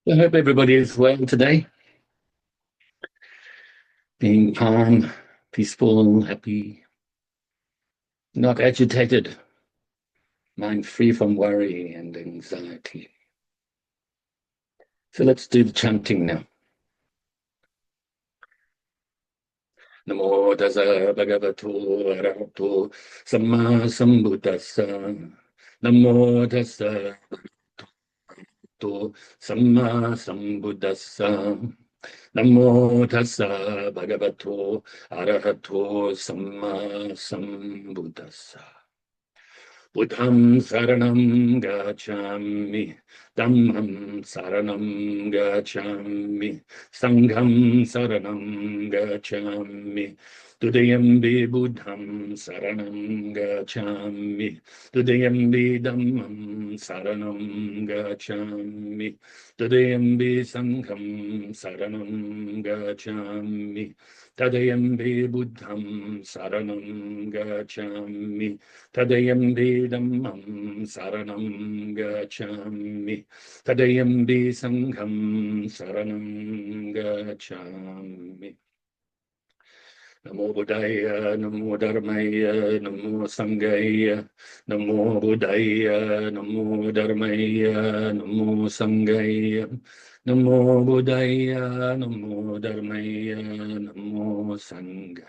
I hope everybody is well today, being calm, peaceful, happy, not agitated, mind free from worry and anxiety. So let's do the chanting now. Namo Tassa Bhagavato Arahato Samma Sambuddhassa. Namo Tassa Bhagavato Samma Sambuddhassa. Namo Tassa Bhagavato Arahato Samma Sambuddhassa. Buddham saranam gacchami, Dhammam saranam gacchami, Sangham saranam gacchami, Dutiyampi Buddham saranam gacchami, Dutiyampi Dhammam saranam gacchami, Dutiyampi Sangham saranam gacchami, Tadayampi Buddham saranam gacchami, Tadayampi Dhammam saranam gacchami, Tadayampi Sangham saranam gacchami. Namo Buddhaya, Namo Dharmaya, Namo Sanghaya, Namo Buddhaya, Namo Dharmaya, Namo Sanghaya, Namo Buddhaya, Namo Dharmaya, Namo Sanghaya.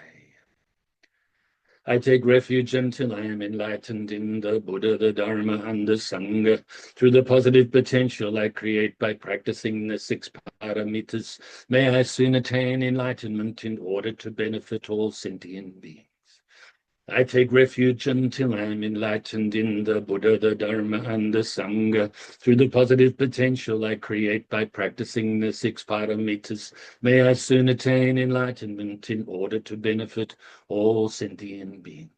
I take refuge until I am enlightened in the Buddha, the Dharma, and the Sangha. Through the positive potential I create by practicing the 6 paramitas, may I soon attain enlightenment in order to benefit all sentient beings. I take refuge until I am enlightened in the Buddha, the Dharma, and the Sangha. Through the positive potential I create by practicing the 6 paramitas, may I soon attain enlightenment in order to benefit all sentient beings.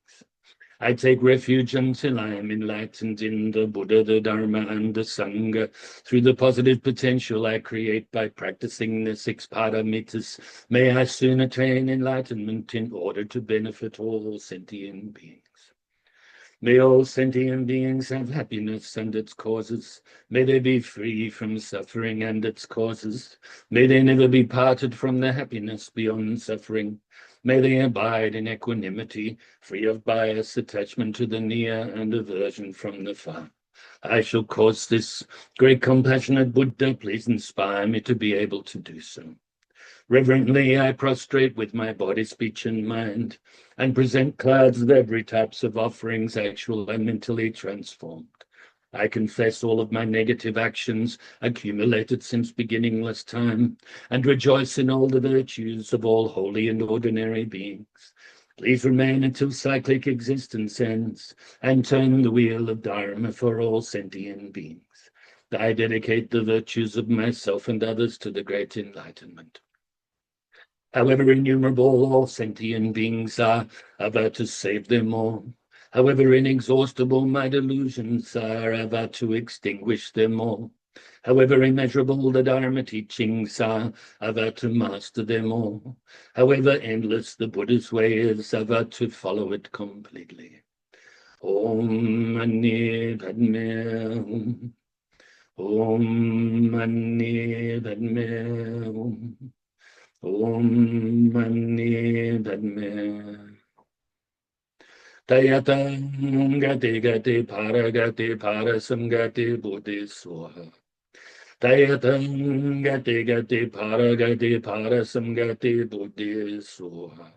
I take refuge until I am enlightened in the Buddha, the Dharma, and the Sangha. Through the positive potential I create by practicing the 6 paramitas, may I soon attain enlightenment in order to benefit all sentient beings. May all sentient beings have happiness and its causes. May they be free from suffering and its causes. May they never be parted from the happiness beyond suffering. May they abide in equanimity, free of bias, attachment to the near, and aversion from the far. I shall cause this great compassionate Buddha, please inspire me to be able to do so. Reverently I prostrate with my body, speech, and mind, and present clouds of every types of offerings, actual and mentally transformed. I confess all of my negative actions accumulated since beginningless time, and rejoice in all the virtues of all holy and ordinary beings. Please remain until cyclic existence ends, and turn the wheel of Dharma for all sentient beings. I dedicate the virtues of myself and others to the great enlightenment. However innumerable all sentient beings are, I vow to save them all. However inexhaustible my delusions are, I vow to extinguish them all. However immeasurable the Dharma teachings are, I vow to master them all. However endless the Buddha's way is, I vow to follow it completely. Om Mani Padme Om Mani Padme Om Mani Padme Tayatang Gati Gati Paragati Parasamgati Buddhi Swaha. Tayatang Gati Gati Paragati Parasamgati Buddhi Swaha.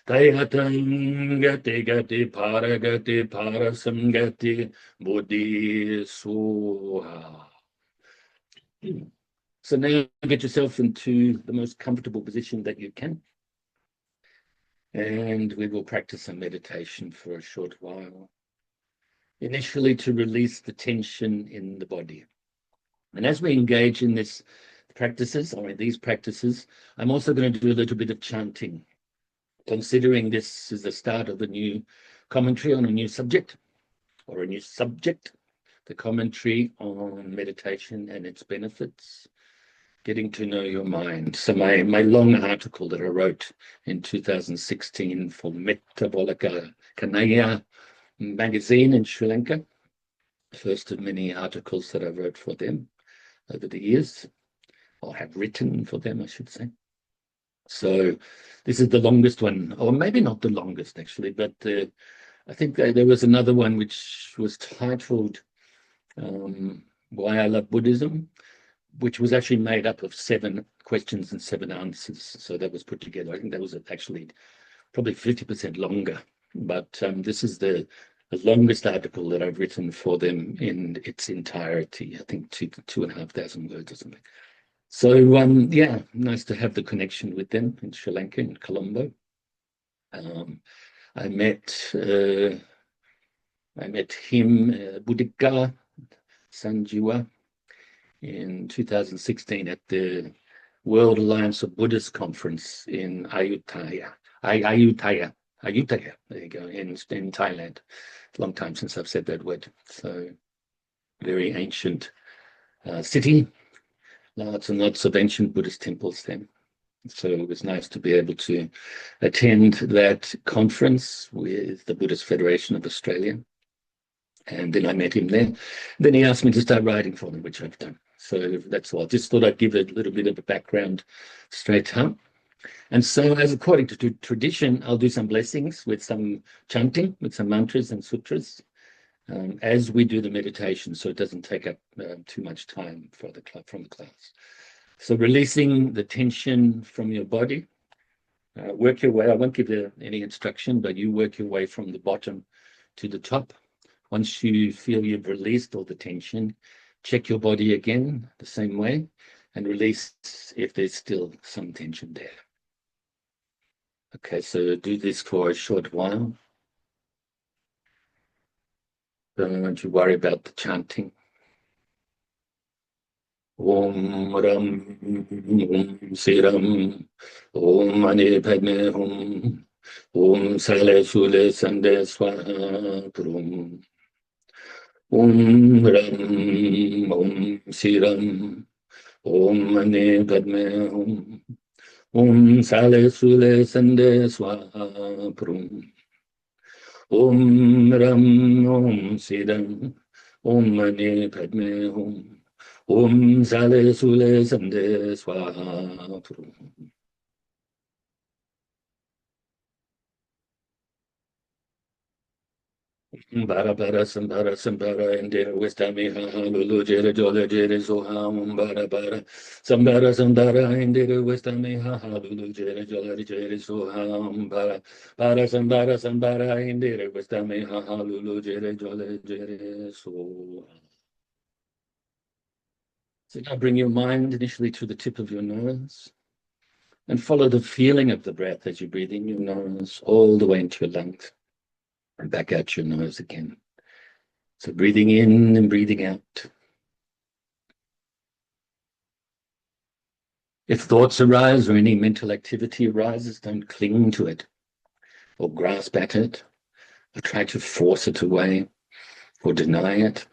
Tayatang Gati Gati Paragati Parasamgati Buddhi Swaha. So now get yourself into the most comfortable position that you can. And we will practice some meditation for a short while. Initially to release the tension in the body. And as we engage in these practices, I'm also going to do a little bit of chanting, considering this is the start of a new commentary on a new subject, the commentary on meditation and its benefits. Getting to know your mind. So my long article that I wrote in 2016 for Metabolika Kanaya magazine in Sri Lanka, first of many articles that I wrote for them, over the years, or have written for them, I should say. So this is the longest one, or maybe not the longest actually, but I think there was another one which was titled Why I Love Buddhism, which was actually made up of 7 questions and 7 answers. So that was put together. I think that was actually probably 50% longer, but this is the longest article that I've written for them in its entirety. I think 2,500 words or something. So yeah, nice to have the connection with them in Sri Lanka, in Colombo. I met him, Buddhika Sanjiwa, in 2016 at the World Alliance of Buddhists Conference in Ayutthaya. There you go, in Thailand. It's a long time since I've said that word. So very ancient city. Lots and lots of ancient Buddhist temples then. So it was nice to be able to attend that conference with the Buddhist Federation of Australia. And then I met him there. Then he asked me to start writing for him, which I've done. So that's all. I just thought I'd give a little bit of a background straight up. And so, as according to tradition, I'll do some blessings with some chanting, with some mantras and sutras, as we do the meditation, so it doesn't take up too much time from the class. So releasing the tension from your body, work your way. I won't give any instruction, but you work your way from the bottom to the top. Once you feel you've released all the tension, check your body again the same way and release if there's still some tension there. Okay, so do this for a short while. Don't you worry about the chanting. Om Ram Om Siram Om Ane Padme Hum Om Sale Sule Sande Swaha Prum Om Ram Om Siram Om Ane Padme Hum Om Sale Sule Sande Swaha Prum Om Ram Om Siram Om Ane Padme Hum Om Sale Sule Sande Swaha Prum. Bara bara sambara sambara indira westami ha lulu jere jole jere soha bara bara sambara sambara indira westami ha lulu jere jole jere soha bara bara sambara indira westami ha lulu jere jole jere soha. So now bring your mind initially to the tip of your nose and follow the feeling of the breath as you breathe in your nose all the way into your lungs and back out your nose again. So breathing in and breathing out. If thoughts arise or any mental activity arises, don't cling to it or grasp at it or try to force it away or deny it,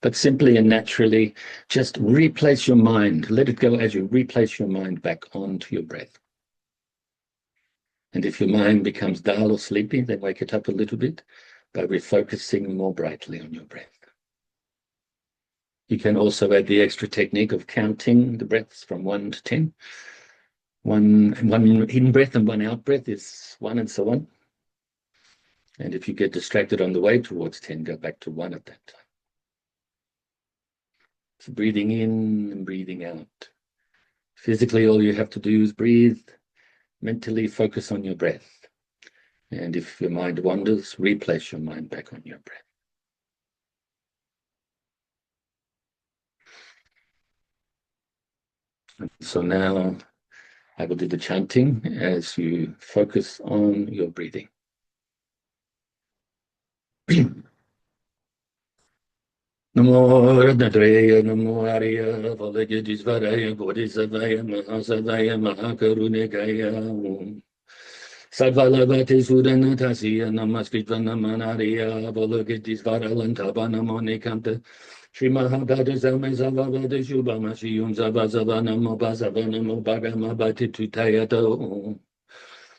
but simply and naturally just replace your mind. Let it go as you replace your mind back onto your breath. And if your mind becomes dull or sleepy, then wake it up a little bit by refocusing more brightly on your breath. You can also add the extra technique of counting the breaths from 1 to 10. One in breath and 1 out breath is 1 and so on. And if you get distracted on the way towards 10, go back to 1 at that time. So breathing in and breathing out. Physically, all you have to do is breathe, mentally focus on your breath. And if your mind wanders, replace your mind back on your breath. And so now I will do the chanting as you focus on your breathing. Namo Radhatreya, Namo Arya, Valagidisvaraya, Bodhisavaya, Mahasavaya, Mahakarunekaya. Sarvalavati Sudanatasiya, Namaskritva Namanariya, Valagidisvaralantava, Namo Nikanta. Shri Mahabhada Samesavavada Shubhamashiyum Zavazava Namo Basava Namo Bhagama Bhati Tutayato.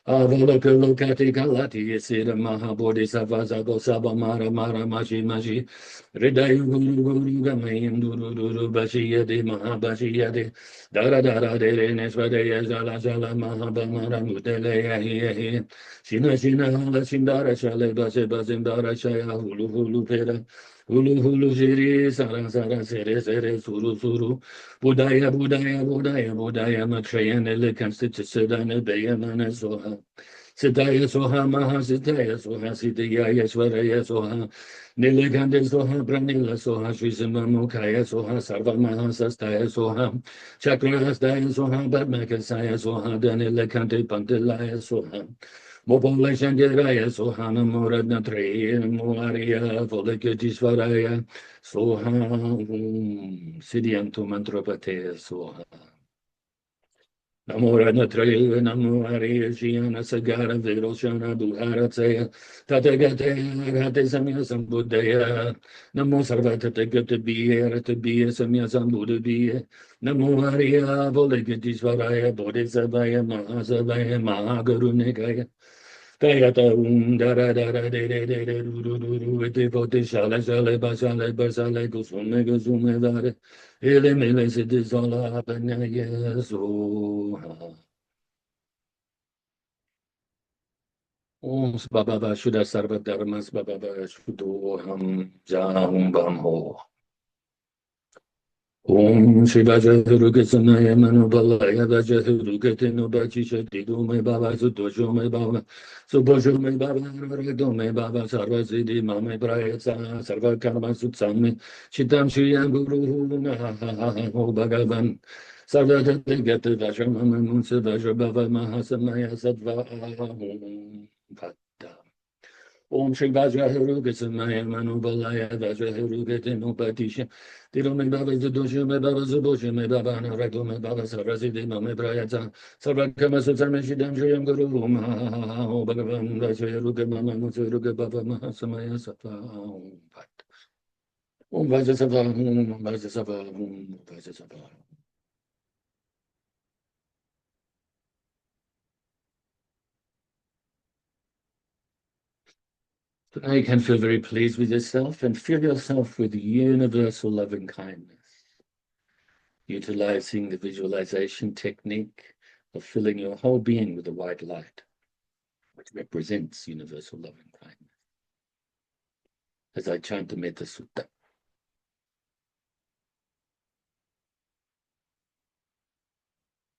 Avalokaloka kalati yesira mahabodhi savazago sabamara mara mashi mashi Ridayu guru guru gamayim duru duru bashi yadi mahabashi yadi Dara dara dere nesvadeya zala zala mahabamara mudele yahi yahi Shina shina hala shindara shale base bazindara shaya hulu hulu pera Hulu hulu shiri sara sara sere sere suru suru Budaya budaya budaya budaya matrayana lekanstita sedana bayamana soha Siddhaya soha maha siddhaya soha siddhaya swaraya soha Nilakanda soha pranila soha Shrisamamukaya soha sarva maha sastaya soha Chakrahastaya soha padmakasaya soha Danilakante pantilaya soha Mopala Shankaraya Sohana Moradna Traya Moaria Volakatisvaraya Soha Siddhyantu Mantrapateya Soha Namo Radnatraya Namo Arya Shiana Sagara Viroshana Duharataya Tatagate Rate Samya Sambuddhaya Namo Sarvata Gata Biya Rata Biya Samya Sambuddha Biya Namo Arya Volakatisvaraya Bodhisavaya Mahasavaya Mahagarunikaya Kayata dara dara de de de de du du du du ete pote shale shale basale basale kusume kusume dare ele mele se disola apanya yeso Om Baba Shuddha Sarva Dharmas Baba Shuddho Ham Jam Bam Ho Om Shiva Jahuruga Sanaya Manu Balaya Vajahuruga Tenu Bachi Shakti Me Baba Sutosho Me Baba Subosho Me Baba Rado Me Baba Sarva Siddhi Mame Prayasa Sarva Karma Sutsami Chitam Shriya Guru Ho Bhagavan Sarva Tathagata Vajramama Munsa Vajrabhava Mahasamaya Sattva Om Bhatta Om Shri Vajrahuruga Samaya Manubalaya Vajrahuruga Tenopatisha Tiro me baba Zudosha me baba Zubosha me baba Narato me baba Sarasiti me Prayata Sarvakama Sutsame Shidam Shriam Guru O Bhagavan Vajrahuruga Mama Musuruga Baba Mahasamaya Sattva Om Bhat Om Vajasava Om Vajasava Om Vajasava So now you can feel very pleased with yourself and fill yourself with universal loving kindness, utilizing the visualization technique of filling your whole being with the white light, which represents universal loving kindness. As I chant the Metta Sutta.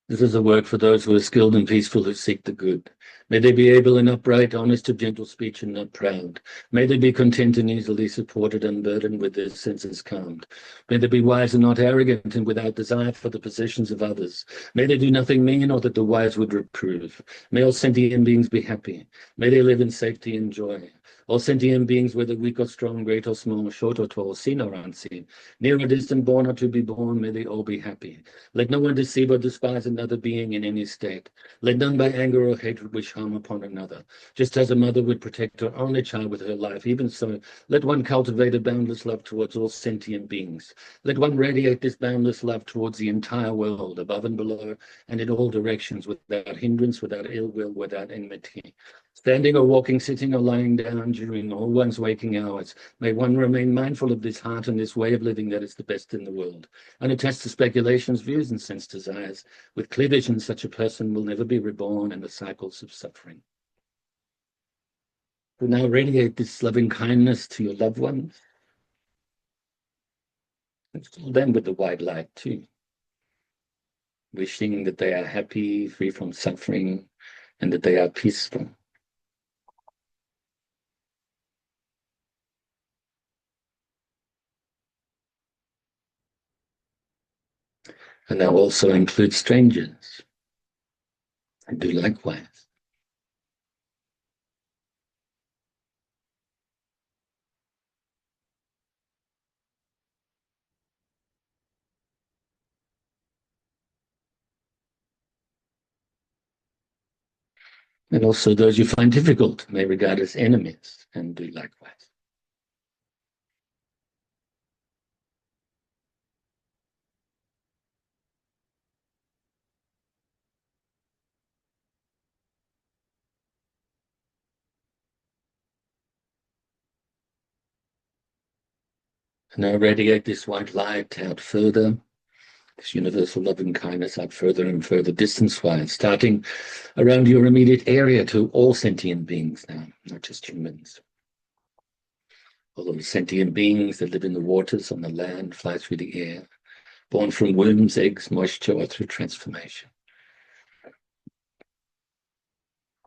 This is a work for those who are skilled and peaceful who seek the good. May they be able and upright, honest of gentle speech and not proud. May they be content and easily supported, unburdened with their senses calmed. May they be wise and not arrogant and without desire for the possessions of others. May they do nothing mean or that the wise would reprove. May all sentient beings be happy. May they live in safety and joy. All sentient beings, whether weak or strong, great or small, short or tall, seen or unseen, near or distant, born or to be born, may they all be happy. Let no one deceive or despise another being in any state. Let none by anger or hatred wish harm upon another. Just as a mother would protect her only child with her life, even so, let one cultivate a boundless love towards all sentient beings. Let one radiate this boundless love towards the entire world, above and below, and in all directions, without hindrance, without ill will, without enmity. Standing or walking, sitting or lying down during all one's waking hours, may one remain mindful of this heart and this way of living that is the best in the world. Unattached to speculations, views, and sense desires, with clear vision, such a person will never be reborn in the cycles of suffering. So now radiate this loving kindness to your loved ones, and fill them with the white light too, wishing that they are happy, free from suffering, and that they are peaceful. And that also includes strangers, and do likewise. And also those you find difficult may regard as enemies, and do likewise. And now radiate this white light out further, this universal loving kindness out further and further distance-wise, starting around your immediate area to all sentient beings now, not just humans. All of the sentient beings that live in the waters, on the land, fly through the air, born from wombs, eggs, moisture, or through transformation.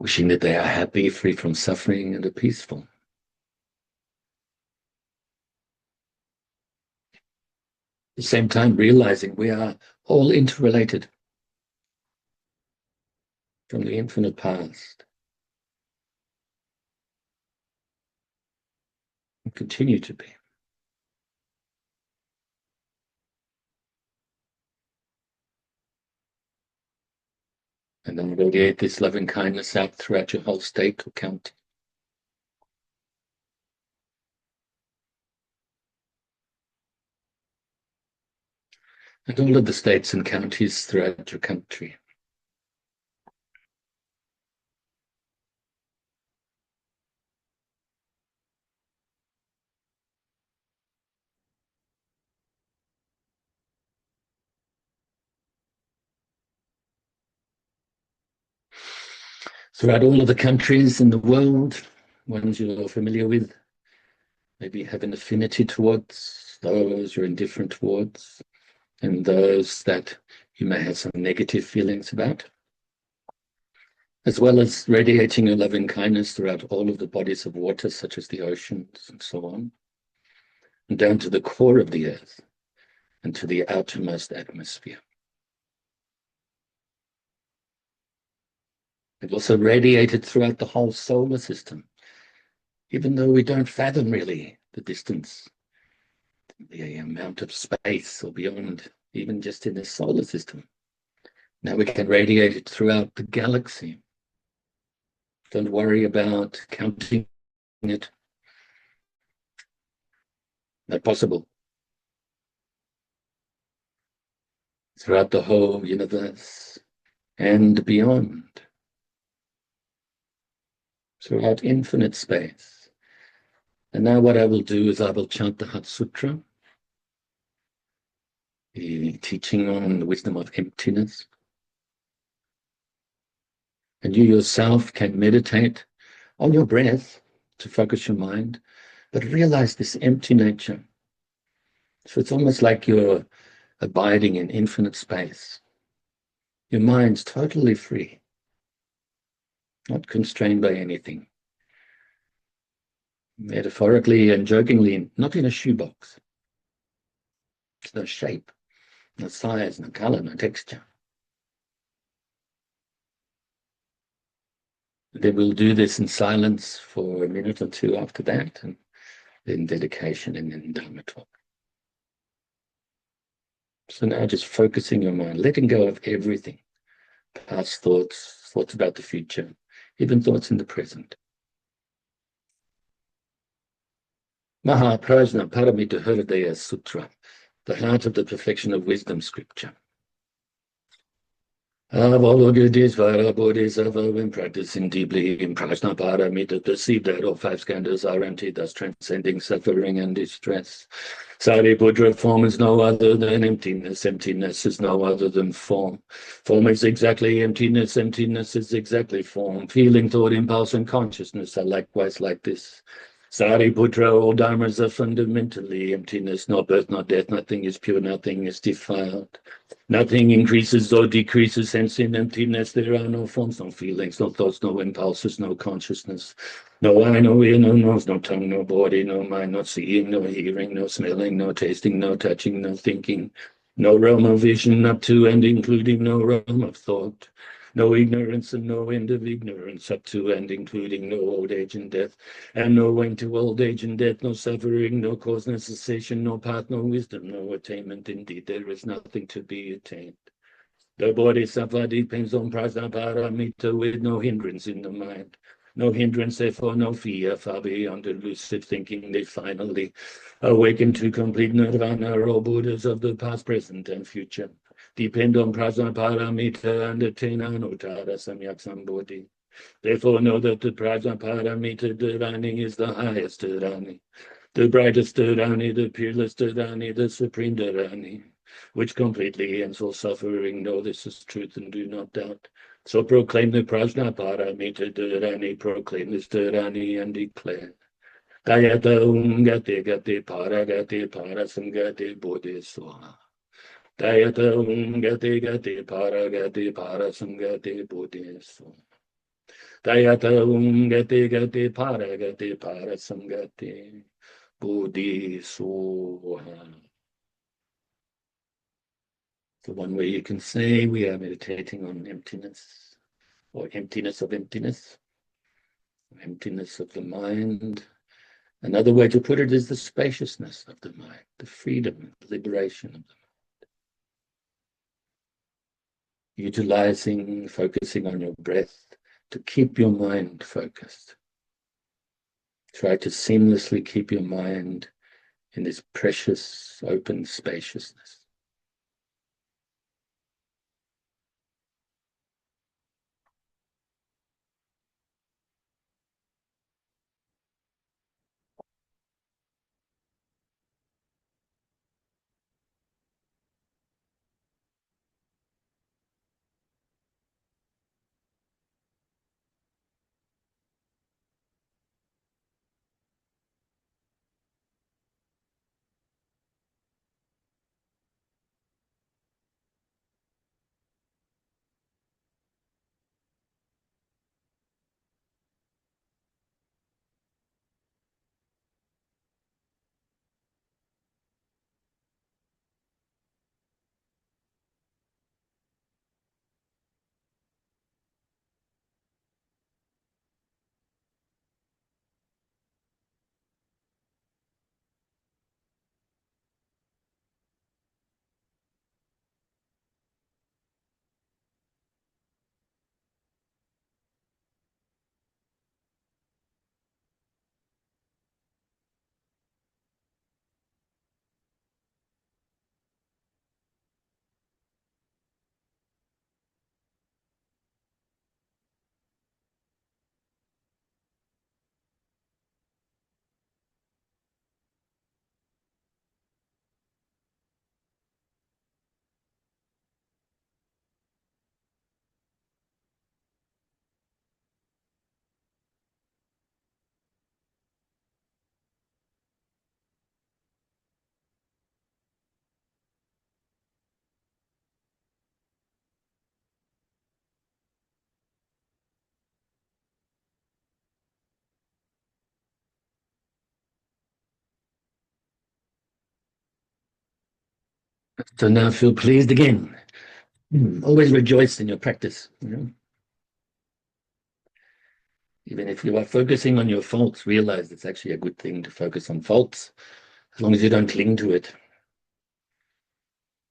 Wishing that they are happy, free from suffering, and are peaceful. At the same time, realizing we are all interrelated from the infinite past. And continue to be. And then radiate this loving kindness out throughout your whole state or county. And all of the states and counties throughout your country. Throughout all of the countries in the world, ones you're familiar with, maybe have an affinity towards, those you're indifferent towards, and those that you may have some negative feelings about, as well as radiating your loving kindness throughout all of the bodies of water, such as the oceans and so on, and down to the core of the earth and to the outermost atmosphere. It also radiated throughout the whole solar system, even though we don't fathom really the distance, the amount of space or beyond, even just in the solar system. Now we can radiate it throughout the galaxy. Don't worry about counting it. Not possible. Throughout the whole universe and beyond. Throughout infinite space. And now what I will do is I will chant the Heart Sutra, the teaching on the wisdom of emptiness. And you yourself can meditate on your breath to focus your mind, but realize this empty nature. So it's almost like you're abiding in infinite space. Your mind's totally free, not constrained by anything. Metaphorically and jokingly, not in a shoebox. There's no shape, no size, no color, no texture. Then we'll do this in silence for a minute or two after that, and then dedication and then Dharma Talk. So now just focusing your mind, letting go of everything, past thoughts, thoughts about the future, even thoughts in the present. Mahaprajna Paramita Hridaya Sutra, the heart of the perfection of wisdom scripture. Avalokiteshvara Bodhisattva, when practicing deeply in Prajna Paramita, perceive that all five skandhas are empty, thus transcending suffering and distress. Sariputta, form is no other than emptiness. Emptiness is no other than form. Form is exactly emptiness. Emptiness is exactly form. Feeling, thought, impulse, and consciousness are likewise like this. Sariputta, all dharmas are fundamentally emptiness. No birth, no death. Nothing is pure. Nothing is defiled. Nothing increases or decreases, hence in emptiness there are no forms, no feelings, no thoughts, no impulses, no consciousness. No eye, no ear, no nose, no tongue, no body, no mind, no seeing, no hearing, no smelling, no tasting, no touching, no thinking. No realm of vision up to and including no realm of thought. No ignorance and no end of ignorance up to and including no old age and death. And no end to old age and death, no suffering, no cause, no cessation, no path, no wisdom, no attainment. Indeed, there is nothing to be attained. The bodhisattva depends on prajnaparamita with no hindrance in the mind. No hindrance, therefore no fear, far beyond elusive thinking. They finally awaken to complete nirvana, or Buddhas of the past, present, and future. Depend on prajnaparamita and attain anuttara samyak sambodhi. Therefore know that the prajnaparamita dharani is the highest dharani. the brightest Dharani, the peerless Dharani, the supreme Dharani, which completely ends all suffering. Know this is truth and do not doubt. So proclaim the Prajnaparamita Dharani, proclaim this Dharani and declare. Dayata gate gate para samgate bodhi swaha. Dayata gate gate para samgate bodhi swaha. Dayata gate para samgate bodhi swaha. So one way you can say we are meditating on emptiness, or emptiness of emptiness, emptiness of the mind. Another way to put it is the spaciousness of the mind, the freedom, the liberation of the mind. Utilizing, focusing on your breath to keep your mind focused. Try to seamlessly keep your mind in this precious, open spaciousness. So now feel pleased again. Always rejoice in your practice. Even if you are focusing on your faults, realize it's actually a good thing to focus on faults, as long as you don't cling to it.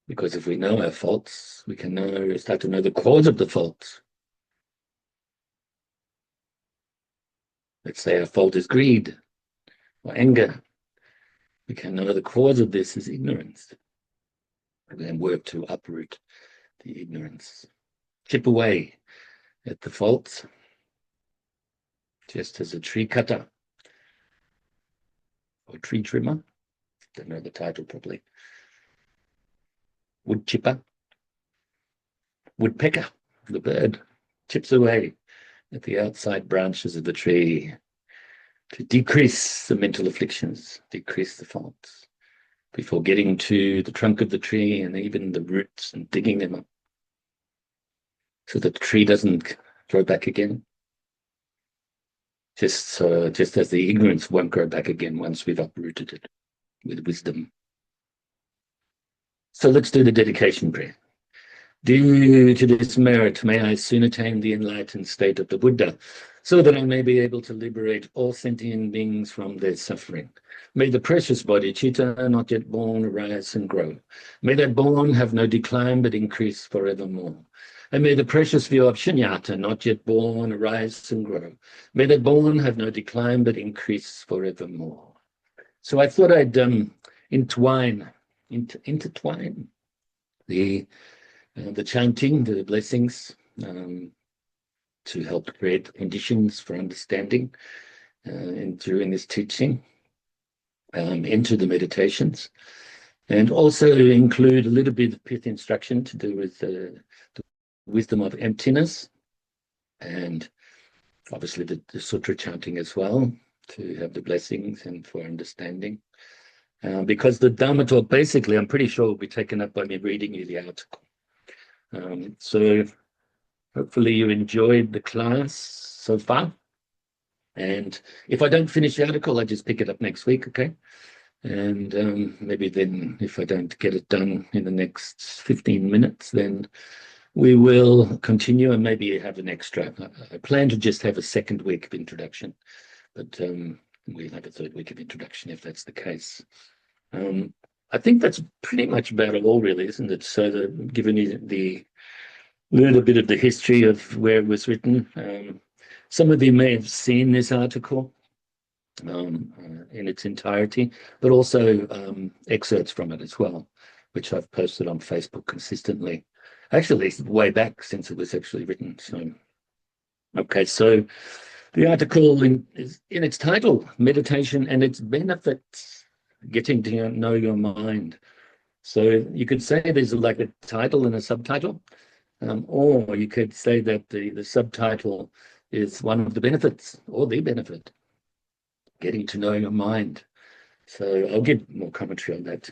Because if we know our faults, we can now start to know the cause of the faults. Let's say our fault is greed or anger. We can know the cause of this is ignorance. And then work to uproot the ignorance. Chip away at the faults, just as a tree cutter or tree trimmer, don't know the title properly, wood chipper, woodpecker, the bird, chips away at the outside branches of the tree to decrease the mental afflictions, decrease the faults, before getting to the trunk of the tree and even the roots and digging them up, so that the tree doesn't grow back again. Just as the ignorance won't grow back again once we've uprooted it with wisdom. So let's do the dedication prayer. Due to this merit, may I soon attain the enlightened state of the Buddha, so that I may be able to liberate all sentient beings from their suffering. May the precious body, Chitta, not yet born, arise and grow. May that born have no decline, but increase forevermore. And may the precious view of Shunyata, not yet born, arise and grow. May that born have no decline, but increase forevermore. So I thought I'd intertwine the chanting, the blessings, to help create conditions for understanding during this teaching. into the meditations, and also include a little bit of pith instruction to do with the wisdom of emptiness, and obviously the sutra chanting as well, to have the blessings and for understanding. Because the Dharma Talk, basically, I'm pretty sure will be taken up by me reading you the article. So hopefully you enjoyed the class so far. And if I don't finish the article, I just pick it up next week, okay? And maybe then, if I don't get it done in the next 15 minutes, then we will continue and maybe have an extra. I plan to just have a second week of introduction, but we'll have a third week of introduction if that's the case. I think that's pretty much about all, really, isn't it? So, given you the little bit of the history of where it was written, some of you may have seen this article in its entirety, but also excerpts from it as well, which I've posted on Facebook consistently. Actually, way back since it was actually written. So, okay, so the article is in its title, Meditation and Its Benefits, Getting to Know Your Mind. So you could say there's like a title and a subtitle, or you could say that the subtitle is one of the benefits, or the benefit, getting to know your mind. So I'll give more commentary on that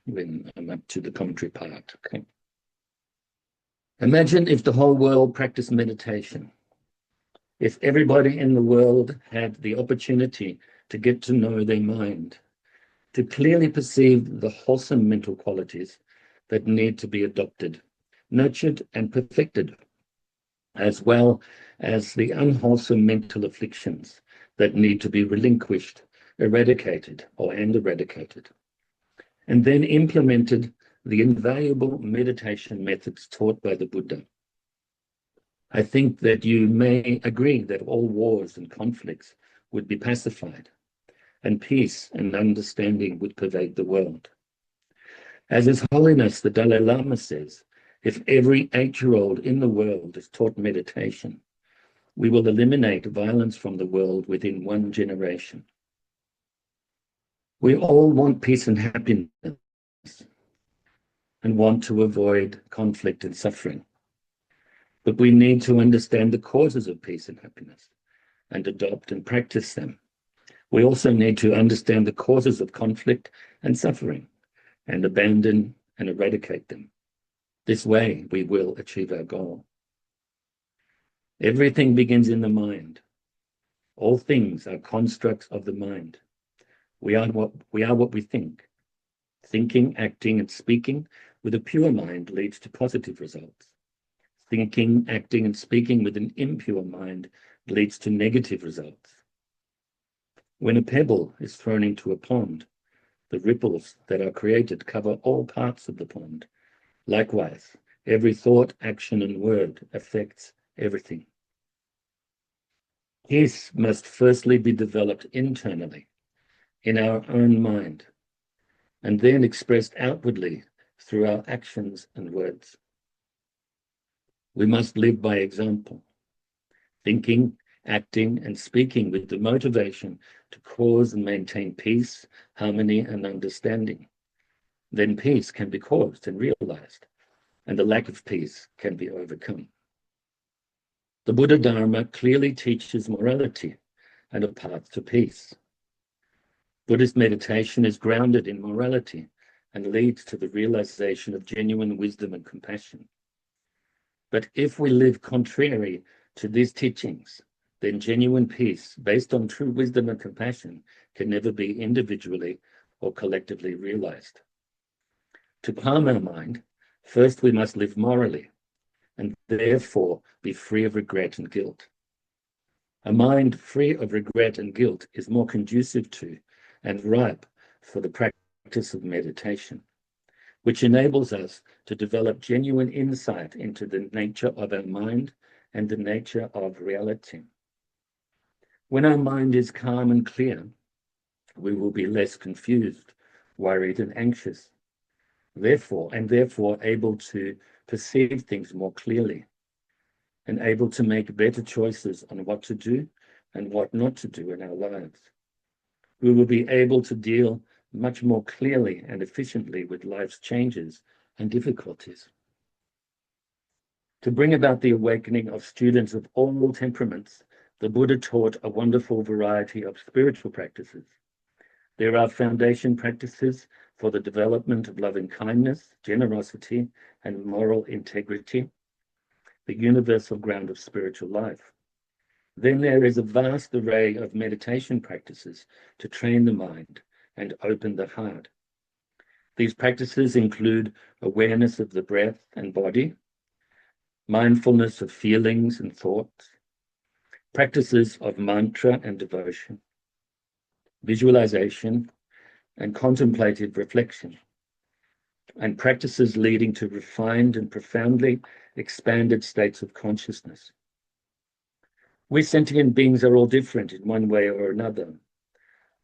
when I'm up to the commentary part, okay? Imagine if the whole world practiced meditation. If everybody in the world had the opportunity to get to know their mind, to clearly perceive the wholesome mental qualities that need to be adopted, nurtured, and perfected, as well as the unwholesome mental afflictions that need to be relinquished, eradicated, and then implemented the invaluable meditation methods taught by the Buddha. I think that you may agree that all wars and conflicts would be pacified, and peace and understanding would pervade the world. As His Holiness the Dalai Lama says, if every 8-year-old in the world is taught meditation, we will eliminate violence from the world within 1 generation. We all want peace and happiness and want to avoid conflict and suffering. But we need to understand the causes of peace and happiness and adopt and practice them. We also need to understand the causes of conflict and suffering and abandon and eradicate them. This way, we will achieve our goal. Everything begins in the mind. All things are constructs of the mind. We are what we think. Thinking, acting, and speaking with a pure mind leads to positive results. Thinking, acting, and speaking with an impure mind leads to negative results. When a pebble is thrown into a pond, the ripples that are created cover all parts of the pond. Likewise, every thought, action, and word affects everything. Peace must firstly be developed internally, in our own mind, and then expressed outwardly through our actions and words. We must live by example, thinking, acting, and speaking with the motivation to cause and maintain peace, harmony, and understanding. Then peace can be caused and realized, and the lack of peace can be overcome. The Buddha Dharma clearly teaches morality and a path to peace. Buddhist meditation is grounded in morality and leads to the realization of genuine wisdom and compassion. But if we live contrary to these teachings, then genuine peace based on true wisdom and compassion can never be individually or collectively realized. To calm our mind, first we must live morally and therefore be free of regret and guilt. A mind free of regret and guilt is more conducive to and ripe for the practice of meditation, which enables us to develop genuine insight into the nature of our mind and the nature of reality. When our mind is calm and clear, we will be less confused, worried, and anxious, therefore able to perceive things more clearly and able to make better choices on what to do and what not to do in our lives. we will be able to deal much more clearly and efficiently with life's changes and difficulties. To bring about the awakening of students of all temperaments, the Buddha taught a wonderful variety of spiritual practices. There are foundation practices for the development of loving kindness, generosity, and moral integrity, the universal ground of spiritual life. Then there is a vast array of meditation practices to train the mind and open the heart. These practices include awareness of the breath and body, mindfulness of feelings and thoughts, practices of mantra and devotion, visualization and contemplative reflection, and practices leading to refined and profoundly expanded states of consciousness. We sentient beings are all different in one way or another,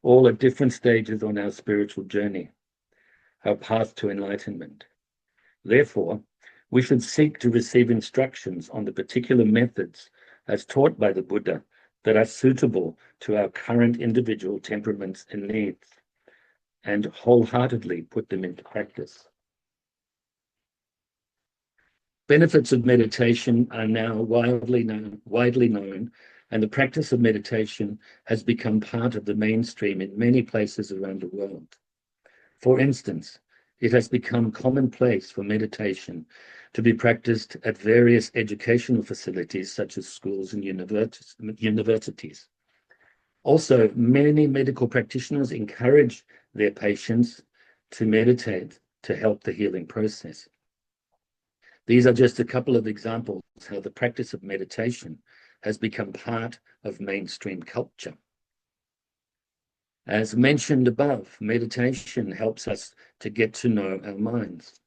all at different stages on our spiritual journey, our path to enlightenment. Therefore, we should seek to receive instructions on the particular methods as taught by the Buddha that are suitable to our current individual temperaments and needs, and wholeheartedly put them into practice. Benefits of meditation are now widely known, and the practice of meditation has become part of the mainstream in many places around the world. For instance, it has become commonplace for meditation to be practiced at various educational facilities such as schools and universities. Also, many medical practitioners encourage their patients to meditate to help the healing process. These are just a couple of examples how the practice of meditation has become part of mainstream culture. As mentioned above, meditation helps us to get to know our minds,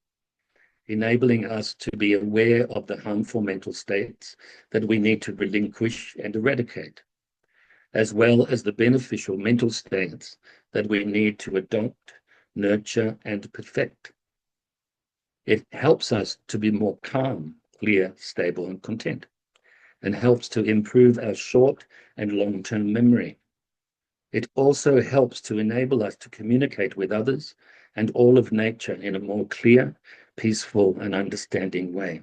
enabling us to be aware of the harmful mental states that we need to relinquish and eradicate, as well as the beneficial mental states that we need to adopt, nurture, and perfect. It helps us to be more calm, clear, stable, and content, and helps to improve our short and long-term memory. It also helps to enable us to communicate with others and all of nature in a more clear, peaceful, and understanding way.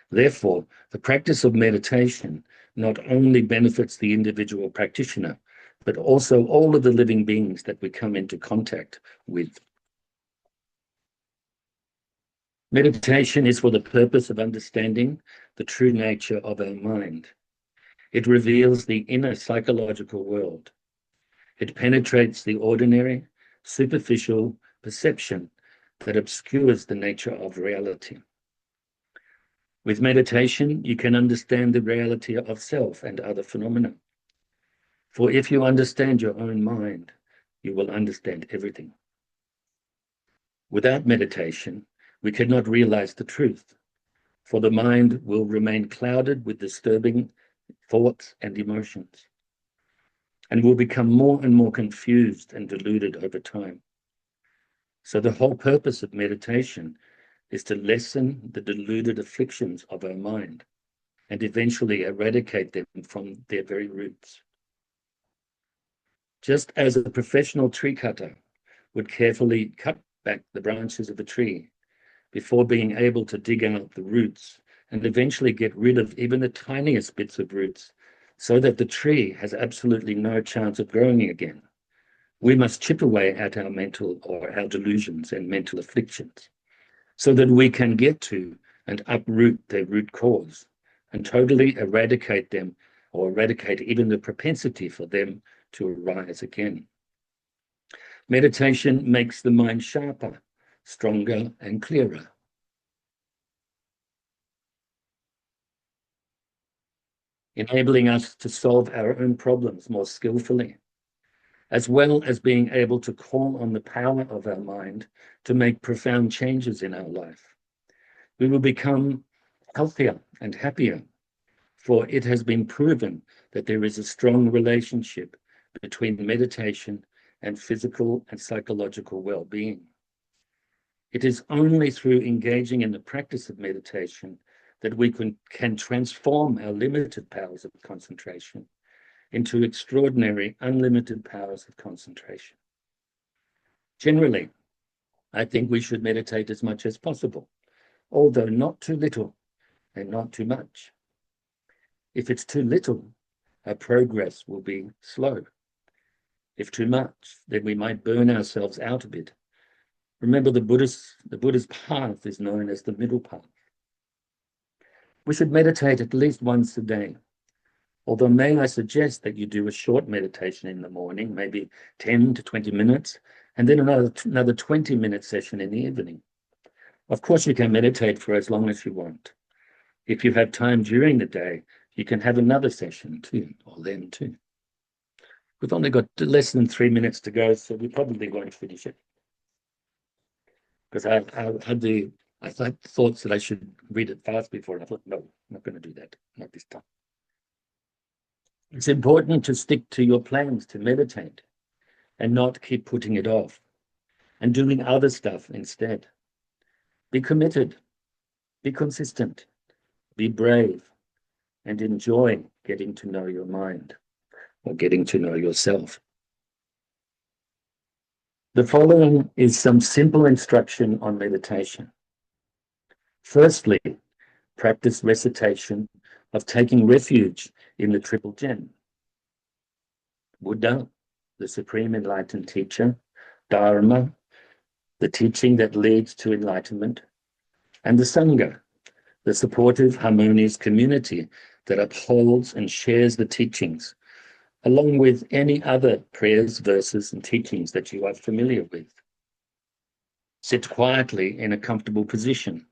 Therefore, the practice of meditation not only benefits the individual practitioner, but also all of the living beings that we come into contact with. Meditation is for the purpose of understanding the true nature of our mind. It reveals the inner psychological world. It penetrates the ordinary, superficial perception that obscures the nature of reality. With meditation, you can understand the reality of self and other phenomena. For if you understand your own mind, you will understand everything. Without meditation, we cannot realize the truth, for the mind will remain clouded with disturbing thoughts and emotions, and will become more and more confused and deluded over time. So the whole purpose of meditation is to lessen the deluded afflictions of our mind and eventually eradicate them from their very roots. Just as a professional tree cutter would carefully cut back the branches of a tree before being able to dig out the roots and eventually get rid of even the tiniest bits of roots so that the tree has absolutely no chance of growing again, we must chip away at our mental or our delusions and mental afflictions so that we can get to and uproot their root cause and totally eradicate them or eradicate even the propensity for them to arise again. Meditation makes the mind sharper, stronger, and clearer. Enabling us to solve our own problems more skillfully, as well as being able to call on the power of our mind to make profound changes in our life. We will become healthier and happier, for it has been proven that there is a strong relationship between meditation and physical and psychological well-being. It is only through engaging in the practice of meditation that we can transform our limited powers of concentration into extraordinary, unlimited powers of concentration. Generally, I think we should meditate as much as possible, although not too little and not too much. If it's too little, our progress will be slow. If too much, then we might burn ourselves out a bit. Remember, the Buddha's path is known as the middle path. We should meditate at least once a day. Although may I suggest that you do a short meditation in the morning, maybe 10 to 20 minutes, and then another 20-minute session in the evening. Of course, you can meditate for as long as you want. If you have time during the day, you can have another session too, or then too. We've only got less than 3 minutes to go, so we probably won't finish it. Because I had thoughts that I should read it fast before, and I thought, no, I'm not going to do that, not this time. It's important to stick to your plans to meditate and not keep putting it off and doing other stuff instead. Be committed, be consistent, be brave, and enjoy getting to know your mind or getting to know yourself. The following is some simple instruction on meditation. Firstly, practice recitation of taking refuge in the Triple Gem. Buddha, the Supreme Enlightened Teacher, Dharma, the teaching that leads to enlightenment, and the Sangha, the supportive, harmonious community that upholds and shares the teachings, along with any other prayers, verses, and teachings that you are familiar with. Sit quietly in a comfortable position.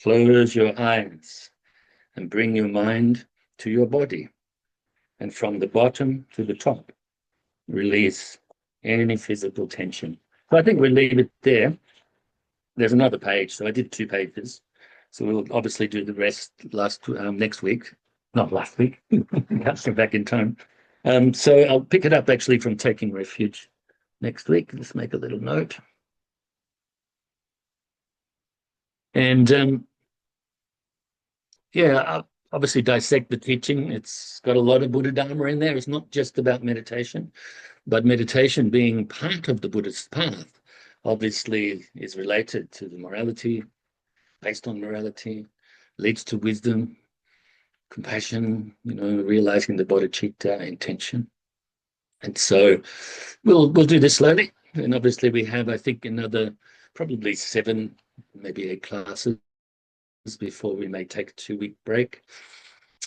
Close your eyes and bring your mind to your body. And from the bottom to the top, release any physical tension. So I think we'll leave it there. There's another page, so I did 2 pages. So we'll obviously do the rest next week. Not last week, can't go back in time. So I'll pick it up actually from Taking Refuge next week. Let's make a little note. And I'll obviously dissect the teaching. It's got a lot of Buddha Dharma in there. It's not just about meditation, but meditation being part of the Buddhist path, obviously is related to the morality, based on morality, leads to wisdom, compassion, realizing the bodhicitta intention. And so we'll do this slowly. And obviously we have, I think, another probably 7, maybe 8 classes before we may take a 2-week break.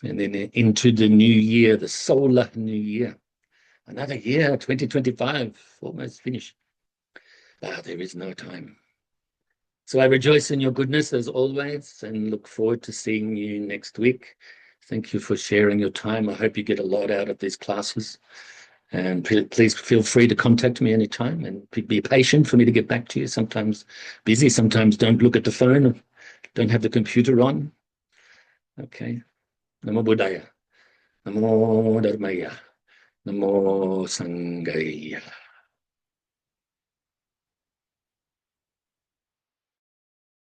And then into the new year, the solar new year. Another year, 2025, almost finished. There is no time. So I rejoice in your goodness as always and look forward to seeing you next week. Thank you for sharing your time. I hope you get a lot out of these classes. And please feel free to contact me anytime and be patient for me to get back to you. Sometimes busy, sometimes don't look at the phone, don't have the computer on. Okay. Namo Buddhaya. Namo Dharmaya. Namo Sanghaya.